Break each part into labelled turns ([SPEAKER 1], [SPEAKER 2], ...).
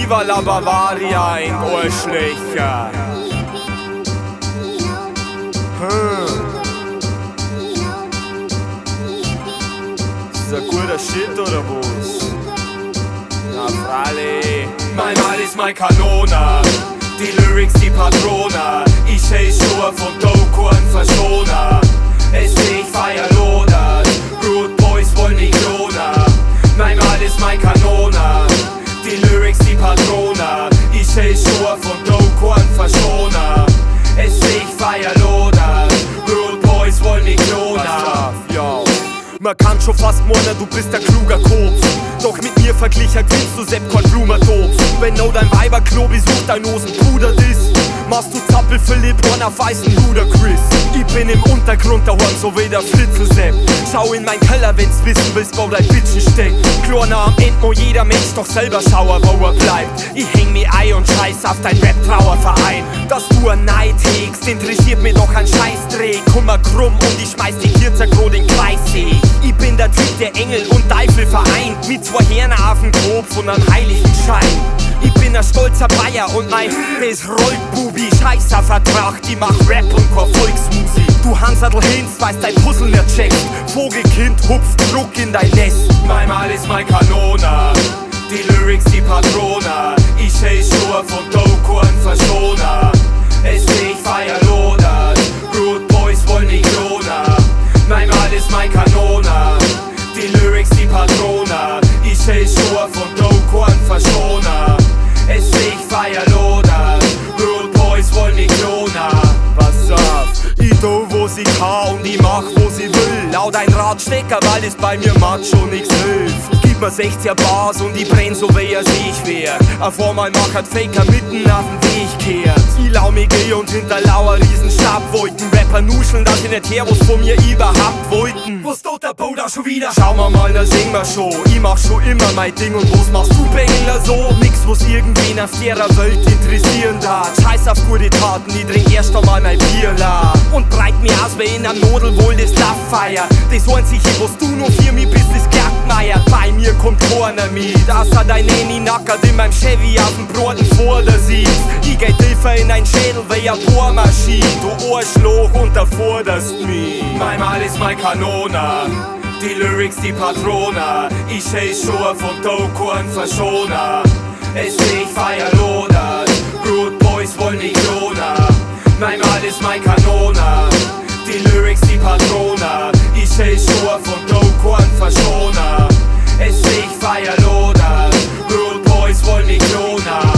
[SPEAKER 1] Viva la Bavaria in Ohrschlächer. Ist das ein guter Shit oder was? Na freilich. Mein Mal ist mein Kanona, die Lyrics die Patrona. Ich steh Schuhe von Doku und Verschoner. Es ich feier lodert, Rude Boys wollen die Klona. Mein Mal ist mein Kanona, die Lyrics die Patrona. Ich steh Schuhe von Doku und Verschoner. Es ich feier lodert, Rude Boys wollen die Klona. Man kann schon fast meinen, du bist ein kluger Kopf. Doch mit mir verglichen gewinnst du Sepp kein Blumentopf. Wenn no dein Weiberklo besucht, dein Hosenbruder ist, machst du Zappel Philipp und auf weißen Ludacris. Ich bin im Untergrund daheim, so wie der Flitzelsepp. Schau in mein Keller, wenn's wissen willst, wo dein Bitchen steckt. Kleiner am End, mo jeder Mensch doch selber schauen, wo er bleibt. Ich häng mich ein und scheiß auf dein Rap-Trauerverein. Dass du ein Neid hegst, interessiert mich doch ein Scheißdreh. Komm mal krumm und ich schmeiß die Kirzergrot in Kreissee. Ich bin der Typ, der Engel und Teufel vereint, mit zwei Hirnen auf dem Kopf und einem heiligen Schein. Ich bin ein stolzer Bayer und mein das rollt Bubi. Scheißer Vertrag, die macht Rap und kein Volksmusik. Du Hansadl Hinz, weißt dein Puzzle nicht checkt. Vogelkind hupft Druck in dein Nest. Mein Mal ist mein Kanona, die Lyrics die Patrona. Ich steh Schuhe von Doku und Verschoner. Es ich feier lodert, Rude Boys wollen die Klona. Mein Mal ist mein Kanona, die Lyrics die Patrona. Ich steh Schuhe von Doku und Verschoner. Es ich feier lodert, Rude Boys wollen die Klona. Pass auf, ich tu wo sie kann und ich mach wo sie will. Laut ein Radstecker, weil es bei mir Macho nix hilft. Gib mir 16 Bars und ich brenn so wie ich wär. Auf einmal macht ein Faker mitten auf den Weg kehrt. Ich lau mich geh und hinter lauer riesen Stabwolken. Rapper nuscheln, dass ich nicht her, was von mir überhaupt wollten. Was tut der Bo da schon wieder? Schau mal, da sing wir schon. Ich mach schon immer mein Ding und was machst du, Bengler, so? Nix, was irgendwen auf der Welt interessieren darf. Scheiß auf gute Taten, ich trink erst einmal mein Bier la. Und breit mir aus wie in einem Nodelwohl das Lauffeier. Das Einzige, was du noch für mich bist, ist Glattmeier. Bei mir kommt keiner mit, außer dein Nanny nackert in meinem Chevy auf dem Broten vor der Sitz. Ich geh tiefer in dein Schädel wie eine Bohrmaschine. Du Arschloch und da forderst mich. Mein Mal ist mein Kanona, die Lyrics die Patrona. Ich steh Schuhe von Doku und Verschoner. Es ich feier lodert, Rude Boys wollen die Klona. Mein Mal ist mein Kanona, die Lyrics die Patrona. Ich steh Schuhe von Doku und Verschoner. Es ich feier lodert, Rude Boys wollen die Klona.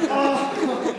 [SPEAKER 2] Oh.